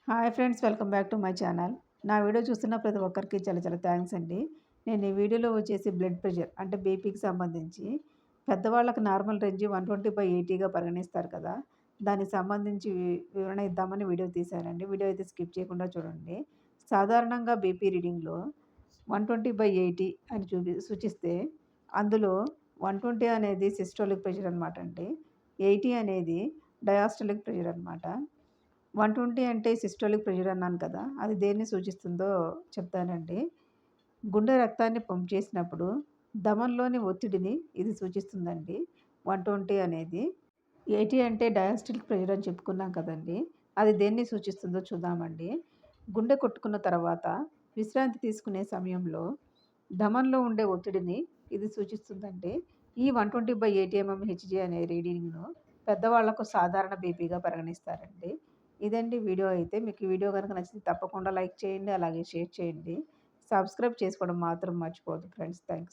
Hi friends, welcome back to my channel. నా video చూస్తున్న ప్రతి ఒక్కరికి చాలా చాలా థ్యాంక్స్ అండి. నేను ఈ వీడియోలో వచ్చేసి బ్లడ్ ప్రెషర్ అంటే బీపీకి సంబంధించి పెద్దవాళ్ళకి నార్మల్ రేంజ్ 120/80గా పరిగణిస్తారు కదా! దానికి సంబంధించి వివరణ ఇద్దామని వీడియో తీశానండి. వీడియో అయితే స్కిప్ చేయకుండా చూడండి. సాధారణంగా బీపీ రీడింగ్‌లో 120/80 అని సూచిస్తే అందులో 120 అనేది సిస్టోలిక్ ప్రెషర్ అనమాట అండి. 80 అనేది డయాస్టోలిక్ ప్రెషర్ అనమాట. 120 అంటే సిస్టోలిక్ ప్రెషర్ అన్నాను కదా! అది దేన్ని సూచిస్తుందో చెప్తానండి. గుండె రక్తాన్ని పంప్ చేసినప్పుడు ధమనిలోని ఒత్తిడిని ఇది సూచిస్తుందండి. 120 అనేది. 80 అంటే డయాస్టోలిక్ ప్రెషర్ అని చెప్పుకున్నాం కదండీ! అది దేన్ని సూచిస్తుందో చూద్దామండి. గుండె కొట్టుకున్న తర్వాత విశ్రాంతి తీసుకునే సమయంలో ధమనిలో ఉండే ఒత్తిడిని ఇది సూచిస్తుందండి. ఈ 120/80 mmHg అనే రీడింగ్‌ను పెద్దవాళ్లకు సాధారణ బీపీగా పరిగణిస్తారండి. ఇదండి వీడియో అయితే. మీకు ఈ వీడియో గనుక నచ్చితే తప్పకుండా లైక్ చేయండి. అలాగే షేర్ చేయండి. సబ్స్క్రైబ్ చేసుకోవడం మాత్రం మర్చిపోవద్దు ఫ్రెండ్స్. థాంక్స్.